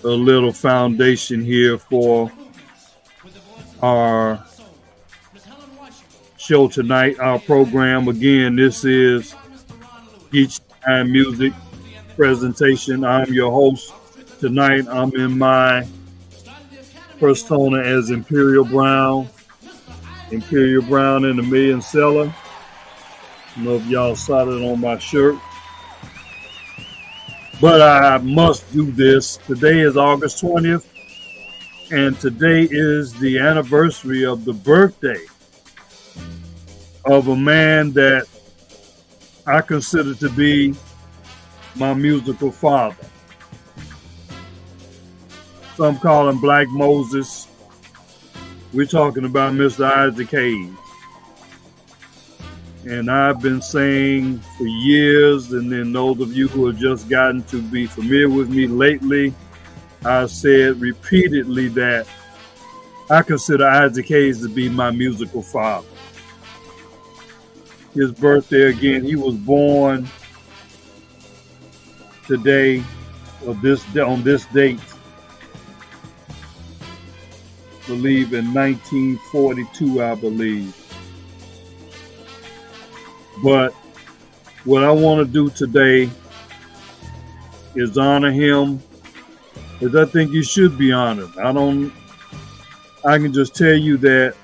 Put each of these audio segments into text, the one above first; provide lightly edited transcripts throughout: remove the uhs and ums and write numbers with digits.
a little foundation here for our show tonight, our program. Again, this is Geach and Music presentation. I'm your host tonight. I'm in my persona as Imperial Brown in the Million Seller. I don't know if y'all saw it on my shirt, but I must do this. Today is August 20th, and today is the anniversary of the birthday of a man that I consider to be my musical father. Some call him Black Moses. We're talking about Mr. Isaac Hayes. And I've been saying for years, and then those of you who have just gotten to be familiar with me lately, I said repeatedly that I consider Isaac Hayes to be my musical father. His birthday, again, he was born today, on this date, I believe in 1942, I believe. But what I want to do today is honor him, because I think you should be honored. I can just tell you that,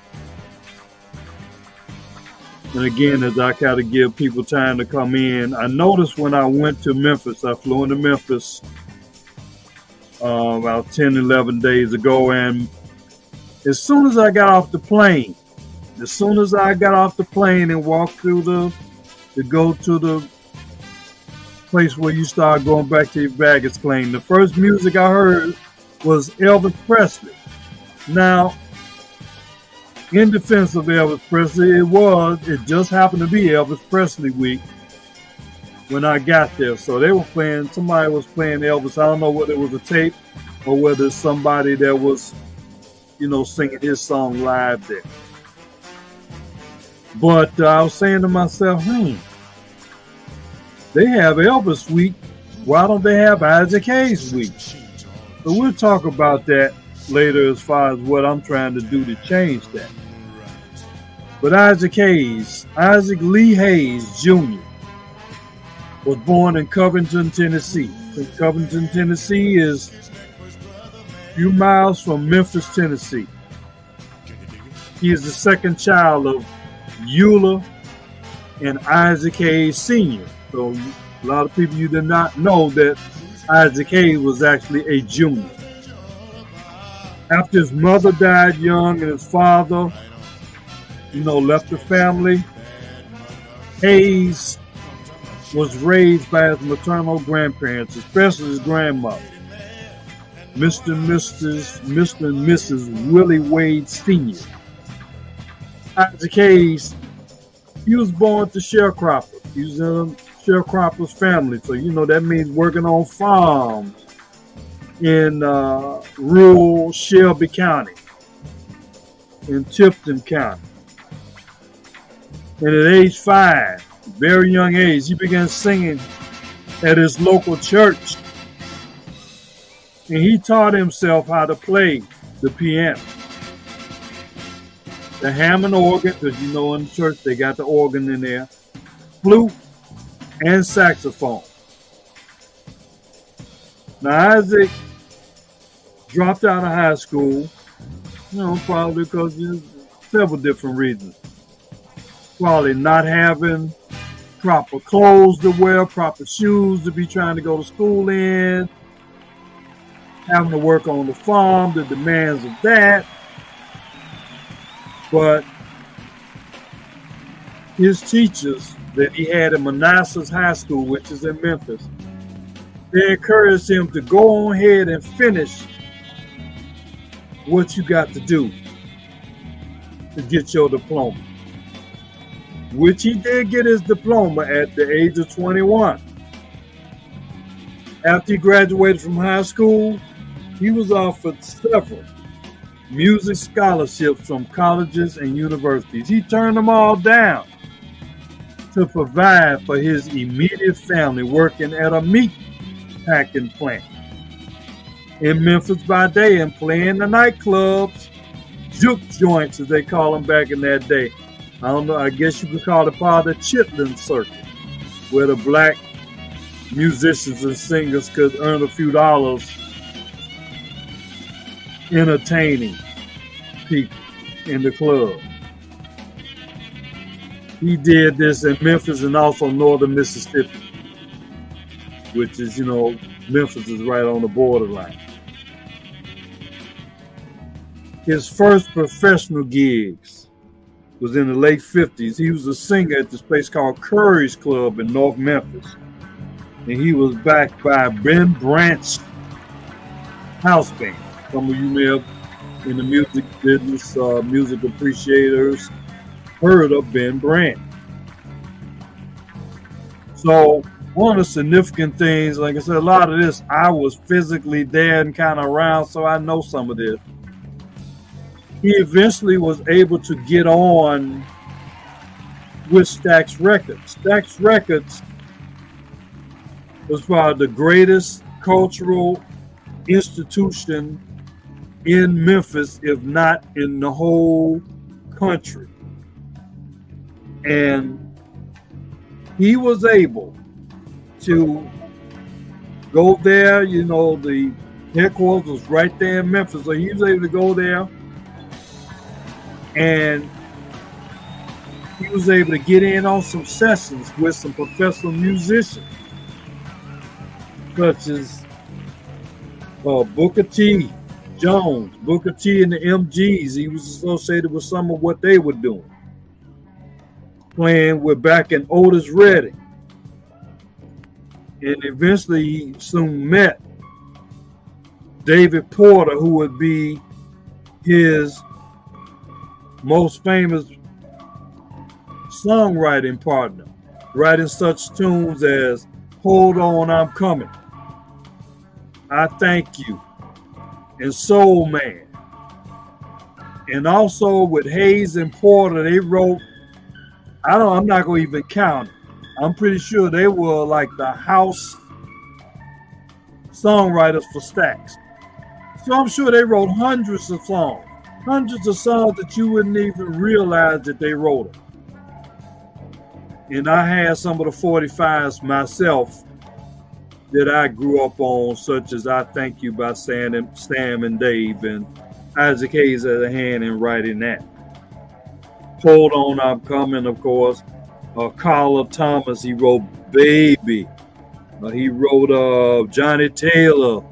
and again, as I kind of give people time to come in, I noticed when I went to Memphis, I flew into Memphis about 10, 11 days ago, and as soon as I got off the plane and walked through to go to the place where you start going back to your baggage claim, the first music I heard was Elvis Presley. Now, in defense of Elvis Presley, it just happened to be Elvis Presley week when I got there. So somebody was playing Elvis. I don't know whether it was a tape or whether it's somebody that was, singing his song live there. But I was saying to myself, they have Elvis week. Why don't they have Isaac Hayes week? So we'll talk about that later as far as what I'm trying to do to change that. But Isaac Lee Hayes Jr. was born in Covington, Tennessee. And Covington, Tennessee is a few miles from Memphis, Tennessee. He is the second child of Eula and Isaac Hayes Sr. So a lot of people, you did not know that Isaac Hayes was actually a junior. After his mother died young and his father, left the family, Hayes was raised by his maternal grandparents, especially his grandmother, Mr. and Mrs. Willie Wade Sr. Isaac Hayes, he was born to sharecroppers. He was in a sharecroppers family, so that means working on farms in rural Shelby County, in Tipton County. And at age 5, very young age, he began singing at his local church. And he taught himself how to play the piano, the Hammond organ, because in church they got the organ in there, flute, and saxophone. Now Isaac dropped out of high school, probably because of several different reasons. Probably not having proper clothes to wear, proper shoes to be trying to go to school in, having to work on the farm, the demands of that. But his teachers that he had in Manassas High School, which is in Memphis, they encouraged him to go on ahead and finish what you got to do to get your diploma, which he did get his diploma at the age of 21. After he graduated from high school, he was offered several music scholarships from colleges and universities. He turned them all down to provide for his immediate family working at a meat packing plant. in Memphis by day and playing the nightclubs, juke joints as they call them back in that day. I don't know, I guess you could call it part of the chitlin circuit, where the black musicians and singers could earn a few dollars entertaining people in the club. He did this in Memphis and also northern Mississippi, which is, Memphis is right on the borderline. His first professional gigs was in the late 50s. He was a singer at this place called Curry's Club in North Memphis. And he was backed by Ben Brandt's house band. Some of you may have, in the music business, music appreciators, heard of Ben Brandt. So one of the significant things, like I said, a lot of this, I was physically there and kind of around, so I know some of this. He eventually was able to get on with Stax Records. Stax Records was probably the greatest cultural institution in Memphis, if not in the whole country. And he was able to go there, the headquarters was right there in Memphis. So he was able to go there and he was able to get in on some sessions with some professional musicians, such as Booker T. Jones, Booker T and the MGs. He was associated with some of what they were doing. Playing with back in Otis Redding. And eventually he soon met David Porter, who would be his most famous songwriting partner, writing such tunes as Hold On, I'm Coming, I Thank You, and Soul Man. And also with Hayes and Porter, they wrote, I'm not going to even count it. I'm pretty sure they were like the house songwriters for Stax. So I'm sure they wrote hundreds of songs that you wouldn't even realize that they wrote them. And I had some of the 45s myself that I grew up on, such as I Thank You by Sam and Dave, and Isaac Hayes had a hand in writing that. Hold On, I'm Coming, of course. Carla Thomas, he wrote Baby. He wrote Johnny Taylor,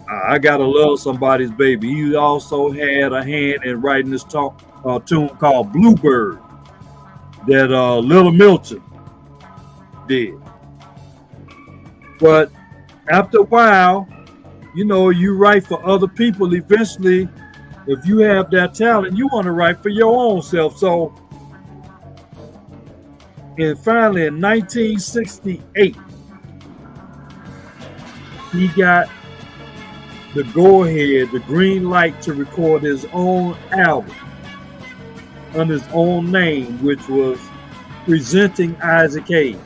I Gotta Love Somebody's Baby. He also had a hand in writing this tune called Bluebird that Little Milton did. But after a while, you write for other people. Eventually, if you have that talent, you want to write for your own self. So, and finally in 1968, he got the go-ahead, the green light to record his own album under his own name, which was Presenting Isaac Hayes.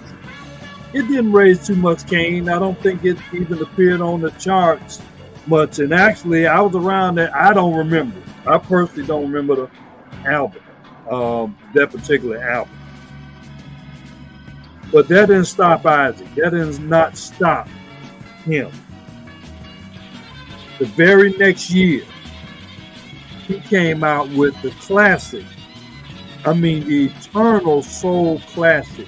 It didn't raise too much cane. I don't think it even appeared on the charts much. And actually, I was around there. I don't remember. I personally don't remember the album, that particular album. But that didn't stop Isaac. That did not stop him. The very next year, he came out with the classic, the eternal soul classic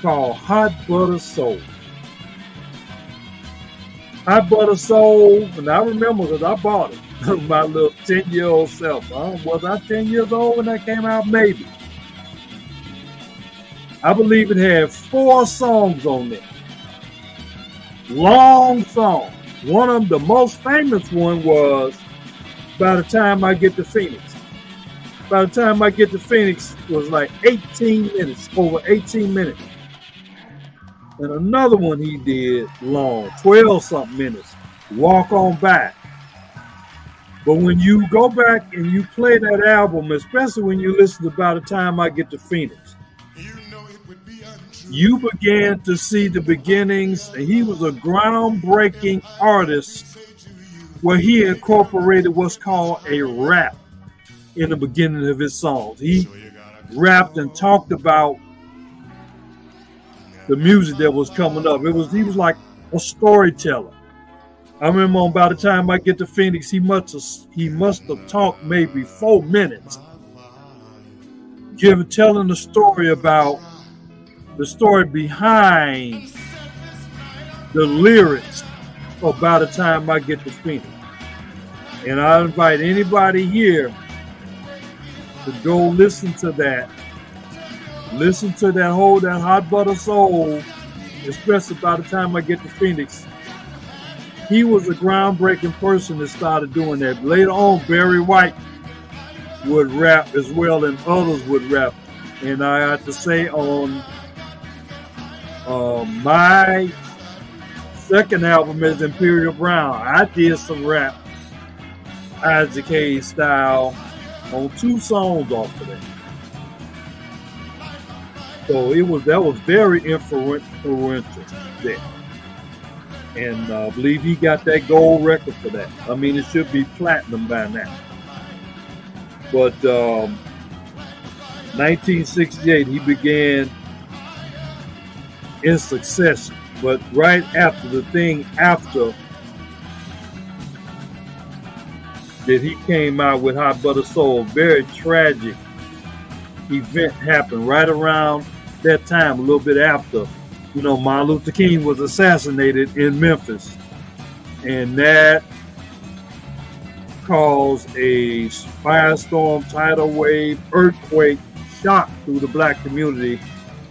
called Hot Butter Soul. Hot Butter Soul, and I remember because I bought it, my little 10-year-old self. Was I 10 years old when that came out? Maybe. I believe it had 4 songs on there. Long songs. One of them, the most famous one, was By the Time I Get to Phoenix. By the Time I Get to Phoenix was like 18 minutes, over 18 minutes. And another one he did long, 12-something minutes, Walk On By. But when you go back and you play that album, especially when you listen to By the Time I Get to Phoenix, you began to see the beginnings. And he was a groundbreaking artist where he incorporated what's called a rap in the beginning of his songs. He rapped and talked about the music that was coming up. He was like a storyteller. I remember by the time I get to Phoenix, he must have talked maybe 4 minutes, telling the story about the story behind the lyrics. By the time I get to Phoenix, and I invite anybody here to go listen to that Hot Butter Soul, especially by the time I get to Phoenix. He was a groundbreaking person that started doing that. Later on, Barry White would rap as well, and others would rap. And I have to say, on my second album is Imperial Brown, I did some rap, Isaac Hayes style, on 2 songs off of that. So that was very influential there. And I believe he got that gold record for that. I mean, it should be platinum by now. But 1968, he began in succession. But right after that he came out with Hot Butter Soul, a very tragic event happened right around that time, a little bit after. Martin Luther King was assassinated in Memphis, and that caused a firestorm, tidal wave, earthquake, shock through the black community,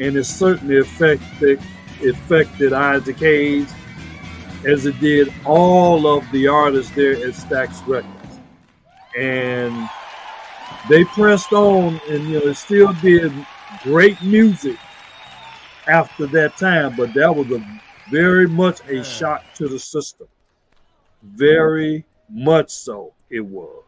and it certainly affected Isaac Hayes, as it did all of the artists there at Stax Records. And they pressed on, and it still did great music after that time, but that was very much a shock to the system. Very much so it was.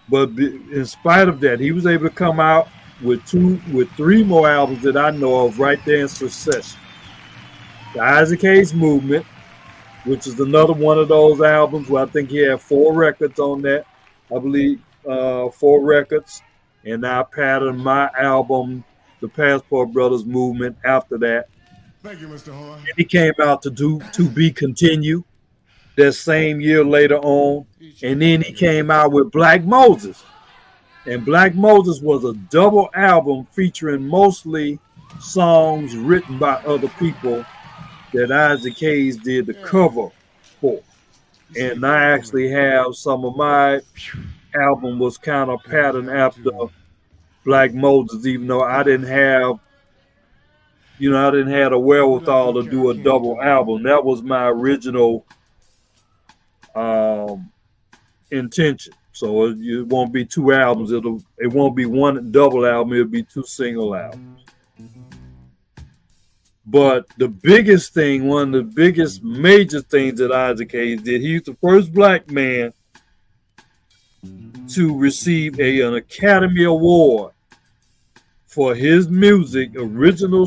But in spite of that, he was able to come out with 3 more albums that I know of right there in succession. The Isaac Hayes Movement, which is another one of those albums where I think he had 4 records on that. I believe 4 records. And I patterned my album, the Passport Brothers Movement, after that. Thank you, Mr. Horn. And he came out To Be Continued that same year later on. And then he came out with Black Moses. And Black Moses was a double album featuring mostly songs written by other people that Isaac Hayes did the cover for. And I actually have some of my album was kind of patterned after Black Moses, even though I didn't have a wherewithal to do a double album. That was my original intention. So it won't be 2 albums. It won't be 1 double album. It'll be 2 single albums. But the biggest thing, one of the biggest major things that Isaac Hayes did, he's the first black man to receive an Academy Award for his music, original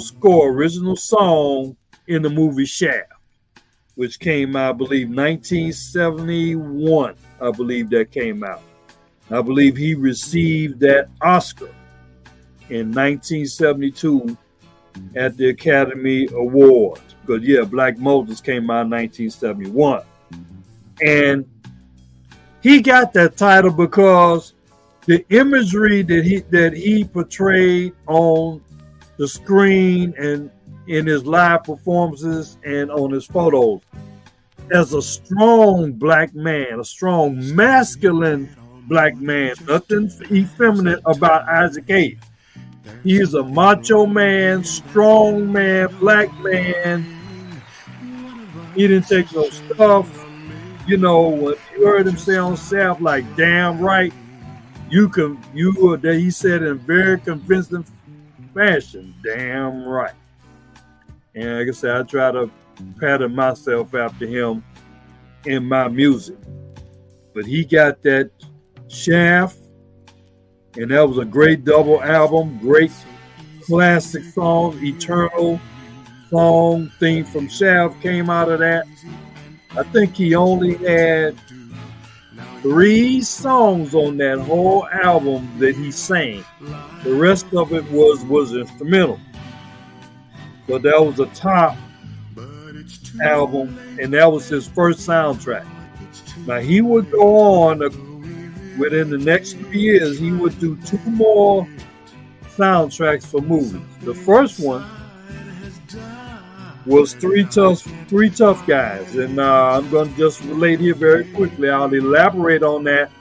song in the movie Shaft, which came out, I believe, 1971. I believe that came out. I believe he received that Oscar in 1972 at the Academy Awards. Because, Black Moses came out in 1971. And he got that title because the imagery that he portrayed on the screen and in his live performances and on his photos as a strong black man, a strong masculine black man, nothing effeminate about Isaac Hayes. He is a macho man, strong man, black man. He didn't take no stuff. When you heard him say on South, like, damn right, he said in very convincing fashion, damn right. And like I said, I try to pattern myself after him in my music. But he got that Shaft, and that was a great double album, great classic songs, Eternal, song theme from Shaft came out of that. I think he only had 3 songs on that whole album that he sang. The rest of it was instrumental. But that was a top album, and that was his first soundtrack. Now he would go on within the next 3 years. He would do 2 more soundtracks for movies. The first one was Three Tough Guys, and I'm going to just relate here very quickly. I'll elaborate on that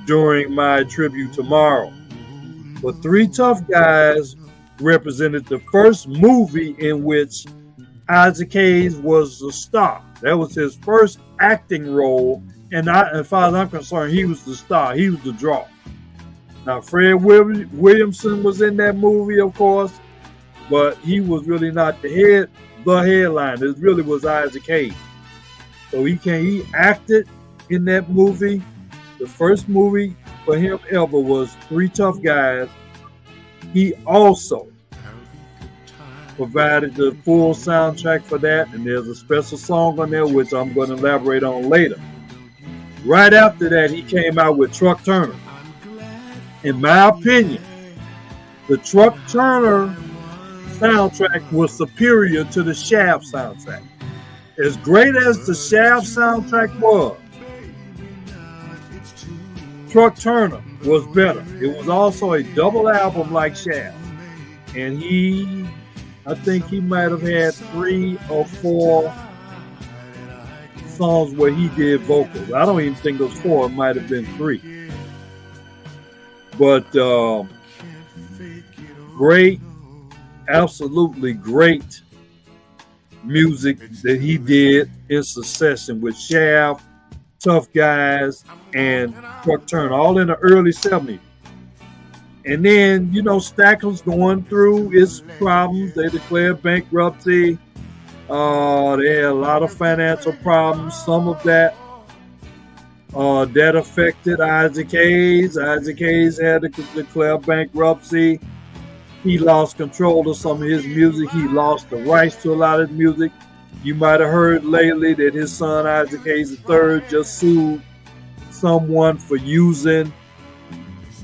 during my tribute tomorrow. But Three Tough Guys represented the first movie in which Isaac Hayes was the star. That was his first acting role, and as far as I'm concerned, he was the star. He was the draw. Now, Fred Williamson was in that movie, of course, but he was really not the headline. It really was Isaac Hayes. So he acted in that movie. The first movie for him ever was Three Tough Guys. He also provided the full soundtrack for that, and there's a special song on there which I'm going to elaborate on later. Right after that, he came out with Truck Turner. In my opinion, the Truck Turner soundtrack was superior to the Shaft soundtrack. As great as the Shaft soundtrack was, Truck Turner was better. It was also a double album like Shaft. And I think he might have had 3 or 4 songs where he did vocals. I don't even think it was 4. It might have been 3. But great, absolutely great music that he did in succession with Shaft, Tough Guys, and Truck Turner, all in the early 70s. And then, Stax was going through its problems. They declared bankruptcy. They had a lot of financial problems. Some of that affected Isaac Hayes. Isaac Hayes had to declare bankruptcy. He lost control of some of his music. He lost the rights to a lot of his music. You might have heard lately that his son, Isaac Hayes III, just sued someone for using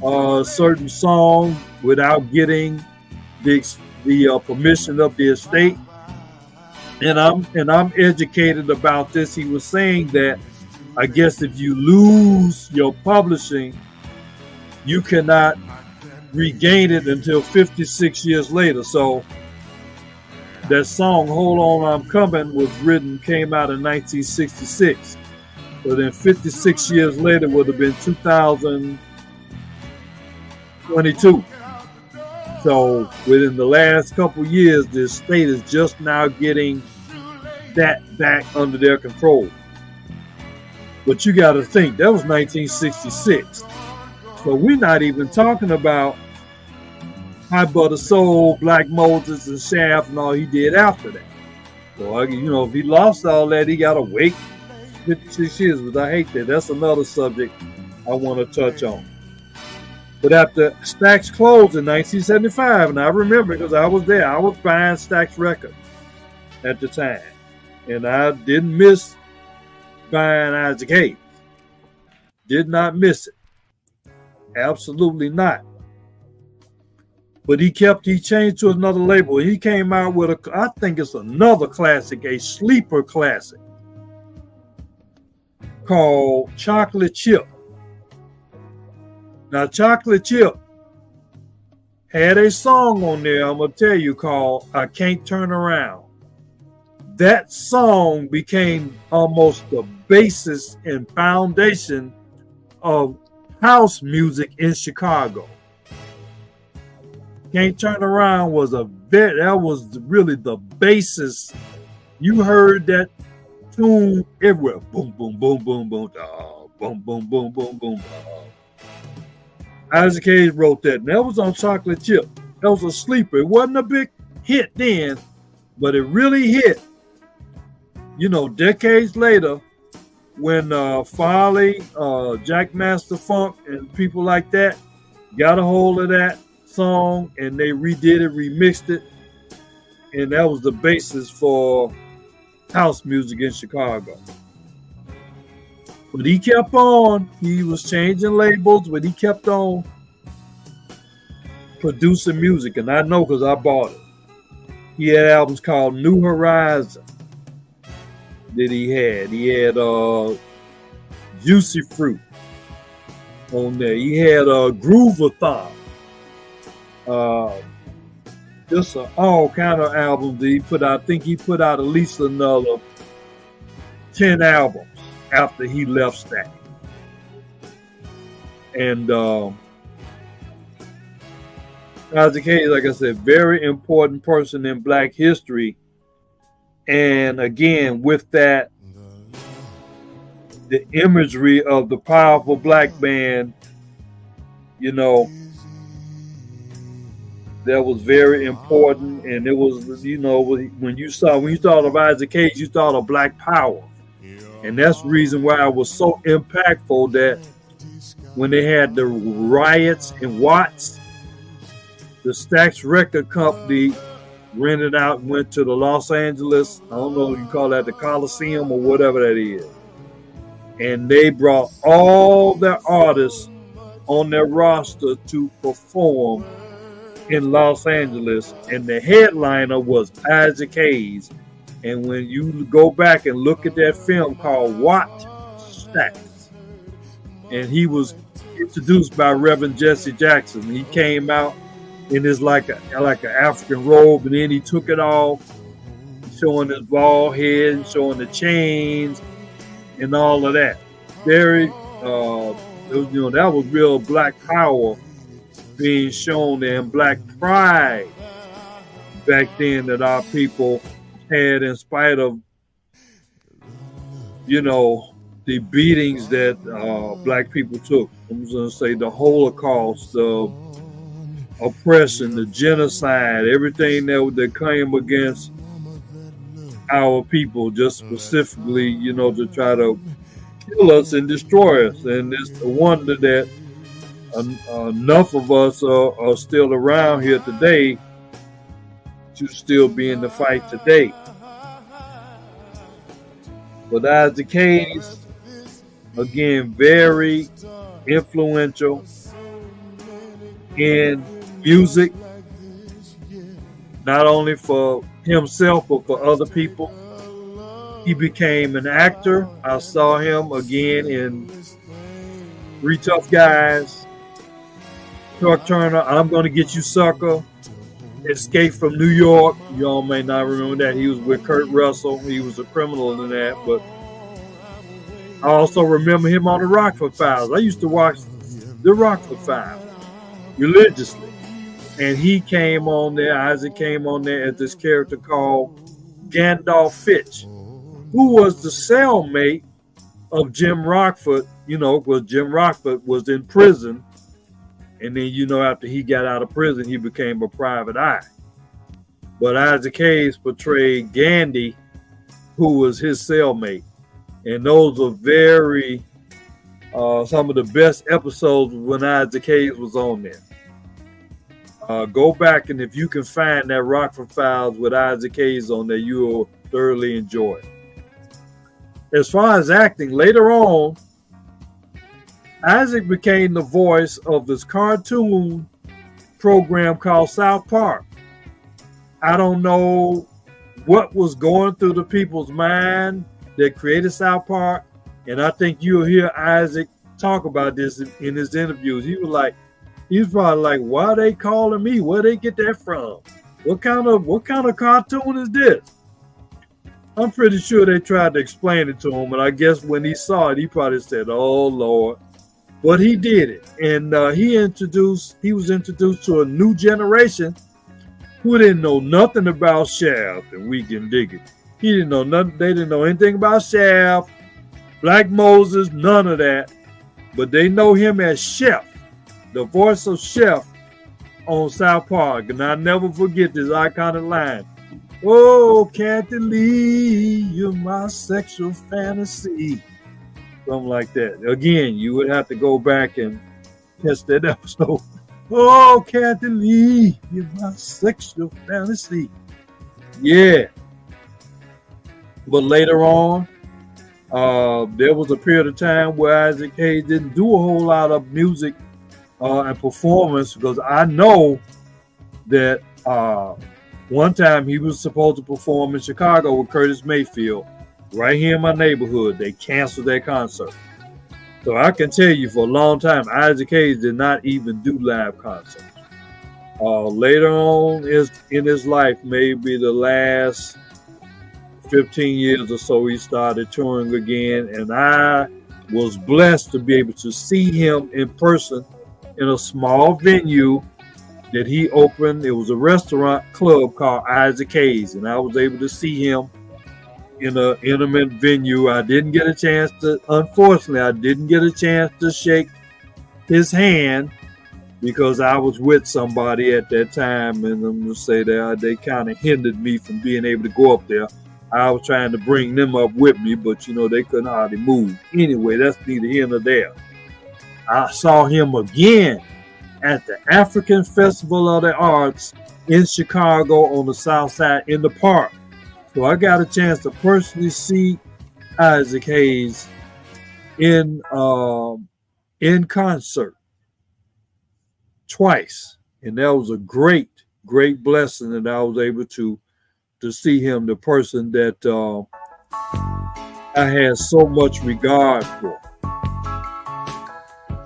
a certain song without getting the permission of the estate. And I'm educated about this. He was saying that I guess if you lose your publishing, you cannot regain it until 56 years later. So that song, Hold On, I'm Coming, came out in 1966. So then 56 years later would have been 2022. So within the last couple years, the estate is just now getting that back under their control. But you got to think, that was 1966. So we're not even talking about Hot Butter Soul, Black Moses, and Shaft and all he did after that. So, if he lost all that, he got to wait 56 years. But I hate that. That's another subject I want to touch on. But after Stax closed in 1975, and I remember because I was there, I was buying Stax records at the time. And I didn't miss buying Isaac Hayes. Did not miss it. Absolutely not. But he changed to another label. He came out with I think it's another classic, a sleeper classic called Chocolate Chip. Now, Chocolate Chip had a song on there, I'm going to tell you, called I Can't Turn Around. That song became almost the basis and foundation of house music in Chicago. Can't Turn Around was that was really the basis. You heard that tune everywhere. Boom, boom, boom, boom, boom, boom, boom, boom, boom, boom. Isaac Hayes wrote that. And that was on Chocolate Chip. That was a sleeper. It wasn't a big hit then, but it really hit. Decades later, when Farley, Jack Master Funk, and people like that got a hold of that song and they redid it, remixed it, and that was the basis for house music in Chicago. But he kept on. He was changing labels, but he kept on producing music, and I know because I bought it. He had albums called New Horizon that he had. He had Juicy Fruit on there. He had Groovathon. Just all kind of albums that he put out. I think he put out at least another 10 albums after he left Stack. And Isaac Hayes, like I said, very important person in Black history. And again, with that, the imagery of the powerful black man, you know, that was very important. And it was, you know, when you thought of Isaac Hayes, you thought of Black Power. And that's the reason why it was so impactful that when they had the riots in Watts, the Stax Record Company rented out and went to the Los Angeles, I don't know if you call that the Coliseum or whatever that is. And they brought all their artists on their roster to perform in Los Angeles. And the headliner was Isaac Hayes. And when you go back and look at that film called Watt Stax, and he was introduced by Reverend Jesse Jackson. He came out in his like an African robe, and then he took it off, showing his bald head, showing the chains, and all of that. Very, that was real Black Power being shown there, and Black pride back then that our people had, in spite of, you know, the beatings that Black people took. I'm just going to say the Holocaust, the oppression, the genocide, everything that came against our people, just specifically, you know, to try to kill us and destroy us. And it's a wonder that enough of us are still around here today to still be in the fight today. But Isaac Hayes, again, very influential in music, not only for himself, but for other people. He became an actor. I saw him again in Three Tough Guys, Chuck Turner, I'm Gonna Get You Sucker, Escape from New York. Y'all may not remember that. He was with Kurt Russell. He was a criminal in that, but I also remember him on the Rockford Files. I used to watch the Rockford Files religiously. And he came on there, Isaac came on there as this character called Gandalf Fitch, who was the cellmate of Jim Rockford, you know, because Jim Rockford was in prison. And then, you know, after he got out of prison, he became a private eye. But Isaac Hayes portrayed Gandhi, who was his cellmate. And those are very, some of the best episodes when Isaac Hayes was on there. Go back, and if you can find that Rockford Files with Isaac Hayes on there, you will thoroughly enjoy it. As far as acting, later on, Isaac became the voice of this cartoon program called South Park. I don't know what was going through the people's mind that created South Park, and I think you'll hear Isaac talk about this in his interviews. He was probably like, why are they calling me? Where they get that from? What kind of cartoon is this? I'm pretty sure they tried to explain it to him, and I guess when he saw it, he probably said, "Oh Lord." But he did it, and he was introduced to a new generation who didn't know nothing about Shaft and We Can Dig It. He didn't know nothing. They didn't know anything about Shaft, Black Moses, none of that. But they know him as Chef, the voice of Chef on South Park. And I'll never forget this iconic line. "Oh, Kathy Lee, you're my sexual fantasy." Something like that. Again, you would have to go back and catch that episode. "Oh, Kathy Lee, you're my sexual fantasy." Yeah. But later on, there was a period of time where Isaac Hayes didn't do a whole lot of music and performance, because I know that one time he was supposed to perform in Chicago with Curtis Mayfield, right here in my neighborhood. They canceled that concert. So I can tell you for a long time, Isaac Hayes did not even do live concerts. Later on in his life, maybe the last 15 years or so, he started touring again. And I was blessed to be able to see him in person in a small venue that he opened. It was a restaurant club called Isaac Hayes, and I was able to see him in an intimate venue. Unfortunately, I didn't get a chance to shake his hand because I was with somebody at that time, and I'm going to say that they kind of hindered me from being able to go up there. I was trying to bring them up with me, but they couldn't hardly move. Anyway, that's neither here nor there. I saw him again at the African Festival of the Arts in Chicago on the South Side in the park. So I got a chance to personally see Isaac Hayes in concert twice, and that was a great blessing that I was able to see him, the person that I had so much regard for.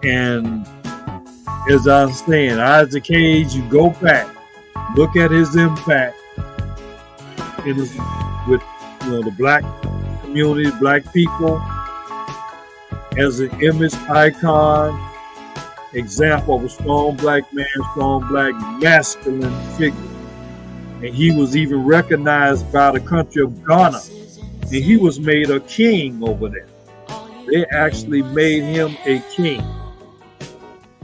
And as I'm saying, Isaac Hayes, you go back, look at his impact with the black community, black people, as an image icon, example of a strong black man, strong black masculine figure. And he was even recognized by the country of Ghana, and he was made a king over there. They actually made him a king.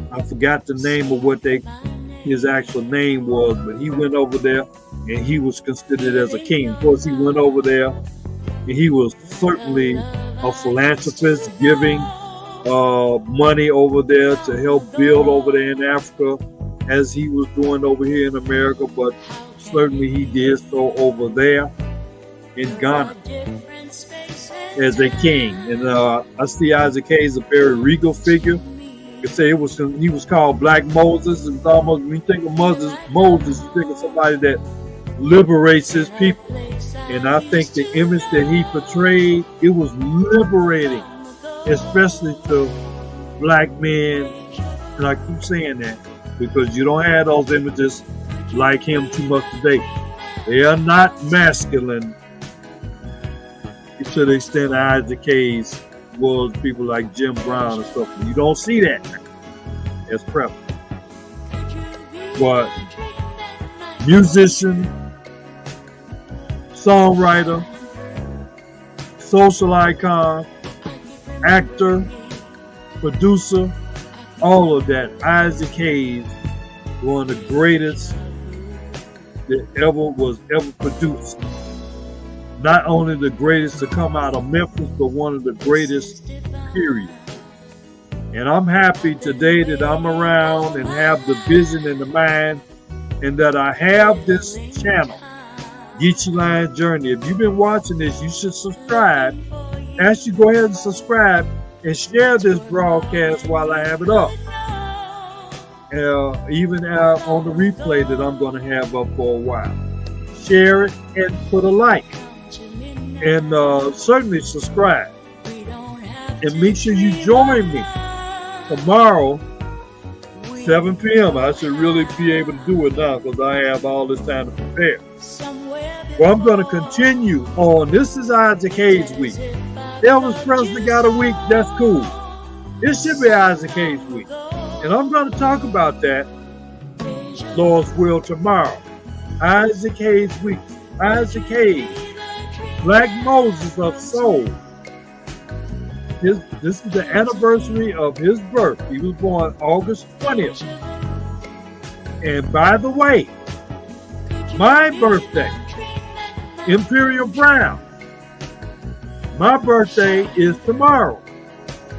I forgot the name of what his actual name was, but he went over there and he was considered as a king. Of course, he went over there and he was certainly a philanthropist, giving money over there to help build over there in Africa as he was doing over here in America, but certainly he did so over there in Ghana as a king. And I see Isaac Hayes, a very regal figure. You could say he was called Black Moses. It's almost, when you think of Moses, you think of somebody that liberates his people. And I think the image that he portrayed, it was liberating, especially to black men. And I keep saying that because you don't have those images like him too much today. They are not masculine to the extent Isaac Hayes was people like Jim Brown and stuff. You don't see that as prevalent. But musician, songwriter, social icon, actor, producer, all of that. Isaac Hayes, one of the greatest that was ever produced. Not only the greatest to come out of Memphis, but one of the greatest, period. And I'm happy today that I'm around and have the vision and the mind, and that I have this channel, Geechee Lion Journey. If you've been watching this, you should subscribe. Ask you go ahead and subscribe and share this broadcast while I have it up. Even on the replay that I'm going to have up for a while. Share it and put a like. And certainly subscribe. And make sure you join me tomorrow, 7 p.m. I should really be able to do it now because I have all this time to prepare. Well, I'm going to continue on. This is Isaac Hayes week. Elvis Presley got a week. That's cool. It should be Isaac Hayes week. And I'm going to talk about that, Lord's will, tomorrow. Isaac Hayes week. Isaac Hayes, Black Moses of Soul. This is the anniversary of his birth. He was born August 20th. And by the way, my birthday, Imperial Brown, my birthday is tomorrow,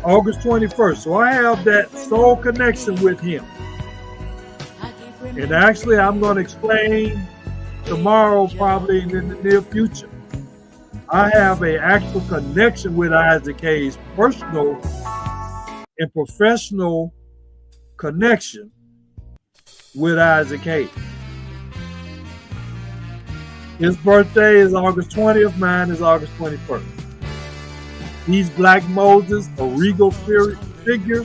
August 21st. So I have that soul connection with him. And actually, I'm going to explain tomorrow, probably in the near future. I have an actual connection with Isaac Hayes, personal and professional connection with Isaac Hayes. His birthday is August 20th, mine is August 21st. He's Black Moses, a regal figure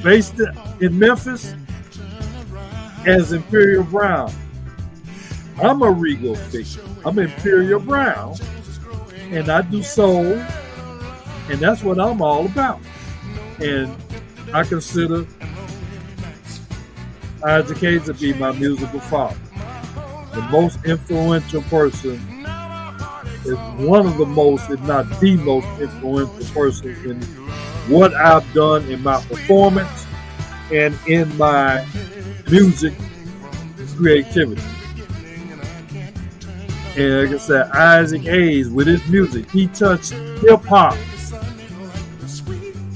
based in Memphis as Imperial Brown. I'm a regal figure. I'm Imperial Brown, and I do soul, and that's what I'm all about. And I consider Isaac Hayes to be my musical father. The most influential person, is one of the most, if not the most influential person in what I've done in my performance and in my music creativity. And like I said, Isaac Hayes, with his music, he touched hip-hop.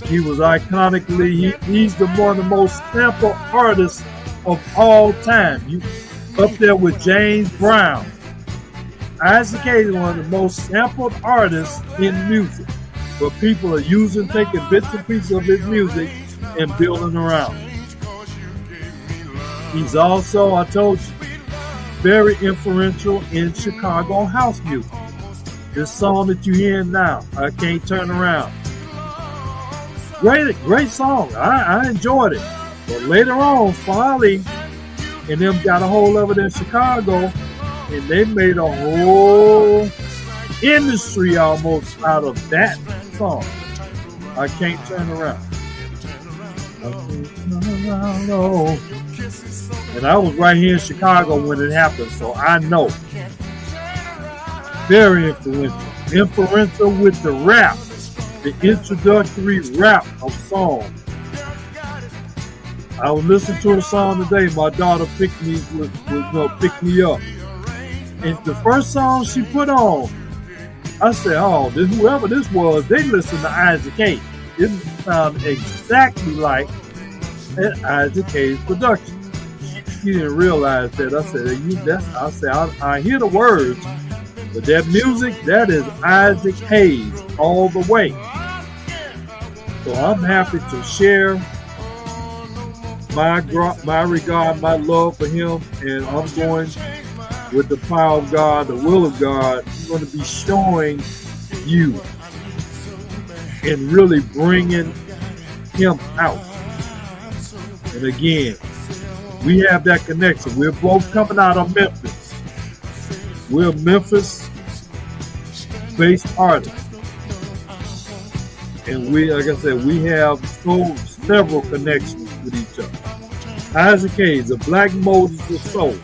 He was iconically, he's one of the most sampled artists of all time. You up there with James Brown. Isaac Hayes is one of the most sampled artists in music. But people are taking bits and pieces of his music and building around. He's also, I told you, very influential in Chicago house music. This song that you hear now, I Can't Turn Around. Great song. I enjoyed it. But later on, Farley and them got a hold of it in Chicago, and they made a whole industry almost out of that song. I Can't Turn Around. I can't turn around, no. And I was right here in Chicago when it happened, so I know. Very influential. Influential with the rap, the introductory rap of songs. I was listening to a song today. My daughter picked me up. And the first song she put on, I said, oh, whoever this was, they listened to Isaac Hayes. It sounded exactly like an Isaac Hayes production. She didn't realize that. I said, I hear the words, but that music, that is Isaac Hayes all the way. So I'm happy to share my regard, my love for him, and I'm going with the power of God, the will of God. I'm going to be showing you and really bringing him out. And again, we have that connection. We're both coming out of Memphis. We're Memphis-based artists. And we, like I said, we have several connections with each other. Isaac Hayes, the Black Moses of Soul.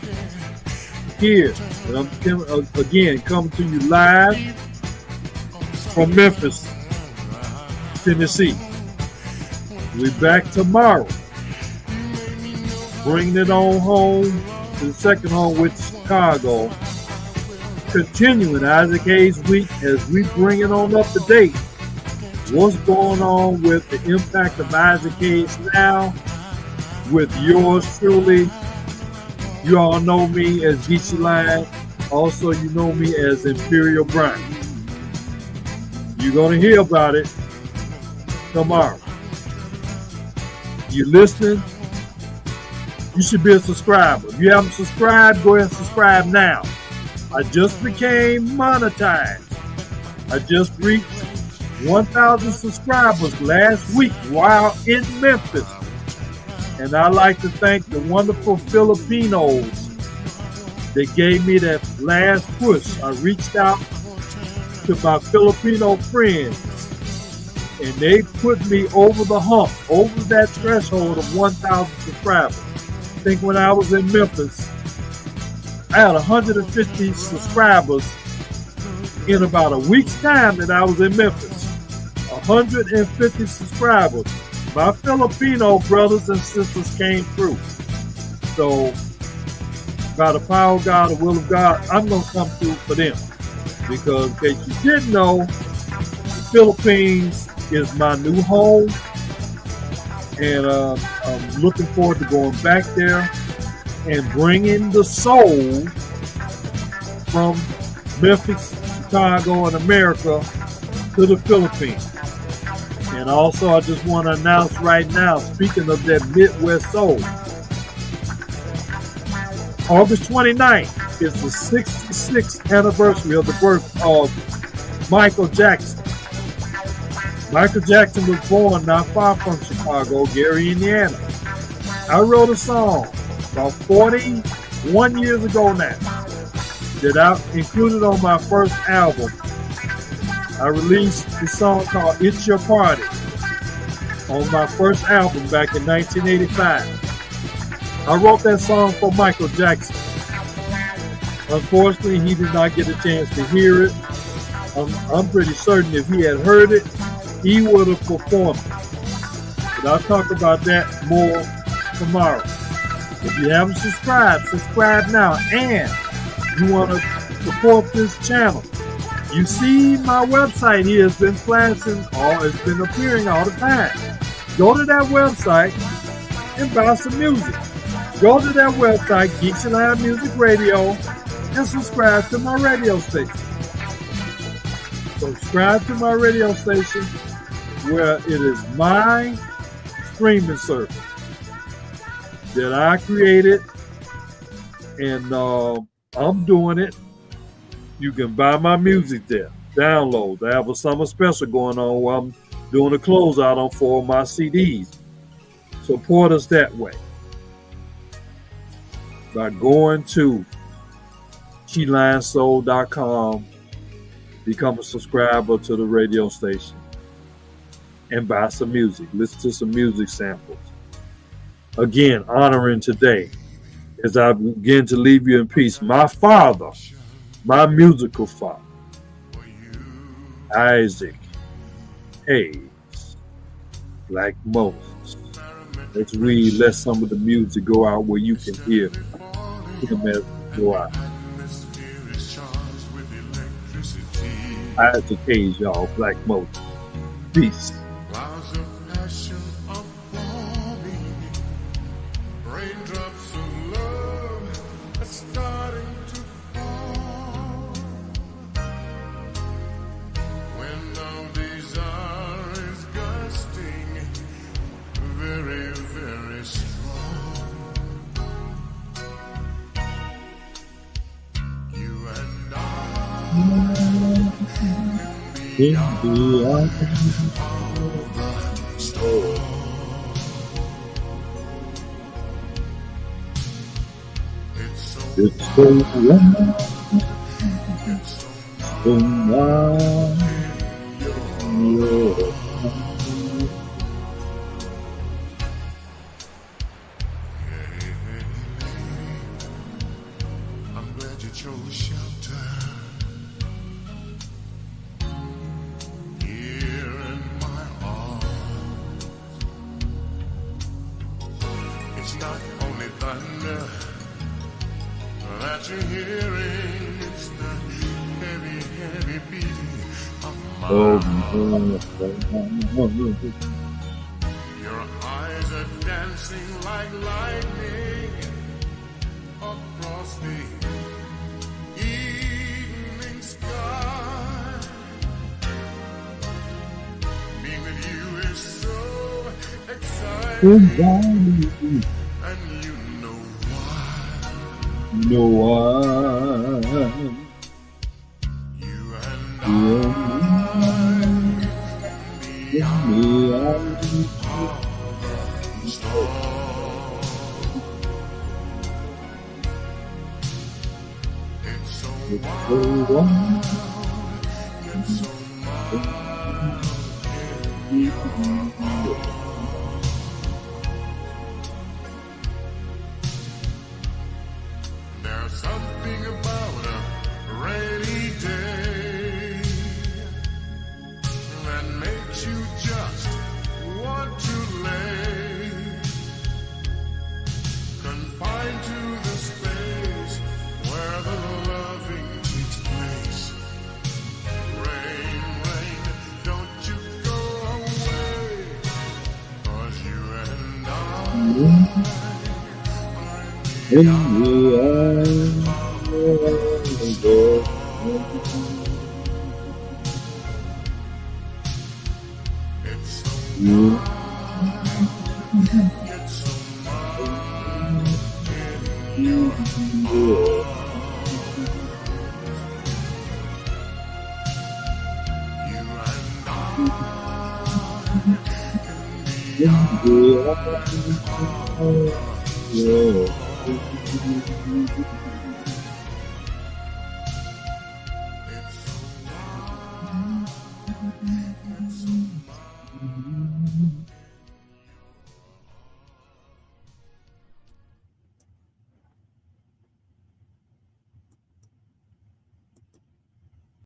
Here, and I'm again coming to you live from Memphis, Tennessee. We're back tomorrow, bringing it on home to the second home with Chicago. Continuing Isaac Hayes Week as we bring it on up to date. What's going on with the impact of Isaac Hayes now with yours truly. You all know me as Geecheelion. Also, you know me as Imperial Brown. You're going to hear about it tomorrow. You listening? You should be a subscriber. If you haven't subscribed, go ahead and subscribe now. I just became monetized. I just reached 1,000 subscribers last week while in Memphis. And I'd like to thank the wonderful Filipinos that gave me that last push. I reached out to my Filipino friends, and they put me over the hump, over that threshold of 1,000 subscribers. I think when I was in Memphis, I had 150 subscribers in about a week's time that I was in Memphis. 150 subscribers. My Filipino brothers and sisters came through. So, by the power of God, the will of God, I'm going to come through for them. Because, in case you didn't know, the Philippines is my new home. And I'm looking forward to going back there and bringing the soul from Memphis, Chicago, and America to the Philippines. And also, I just want to announce right now, speaking of that Midwest soul, August 29th is the 66th anniversary of the birth of Michael Jackson. Michael Jackson was born not far from Chicago, Gary, Indiana. I wrote a song about 41 years ago now that I included on my first album. I released the song called It's Your Party on my first album back in 1985. I wrote that song for Michael Jackson. Unfortunately, he did not get a chance to hear it. I'm pretty certain if he had heard it, he would have performed it. But I'll talk about that more tomorrow. If you haven't subscribed, subscribe now. And you want to support this channel, you see my website here has been flashing, or it's been appearing all the time. Go to that website and buy some music. Go to that website, geecheelionmusicradio, and subscribe to my radio station. Subscribe to my radio station, where it is my streaming service that I created, and I'm doing it. You can buy my music there, download. I have a summer special going on where I'm doing a closeout on 4 of my CDs. Support us that way by going to geecheelionsoul.com, become a subscriber to the radio station, and buy some music. Listen to some music samples. Again, honoring today, as I begin to leave you in peace, my father, my musical father, Isaac Hayes, Black Moses. Let's let some of the music go out where you can hear him as go out. Isaac Hayes, y'all, Black Moses. Peace. It's so wild, so wild, I'm glad you chose shelter. Not only thunder that you're hearing, it's the heavy, heavy beating of my heart. Your eyes are dancing like lightning across the evening sky. Being with you is so exciting. And you know why? You and I, beyond the storm. It's so wild, it's so wild. There's something about a rainy day that makes you just want to lay confined to the space where the loving takes place. Rain, rain, don't you go away, 'cause you and I in the eye of the You, yeah.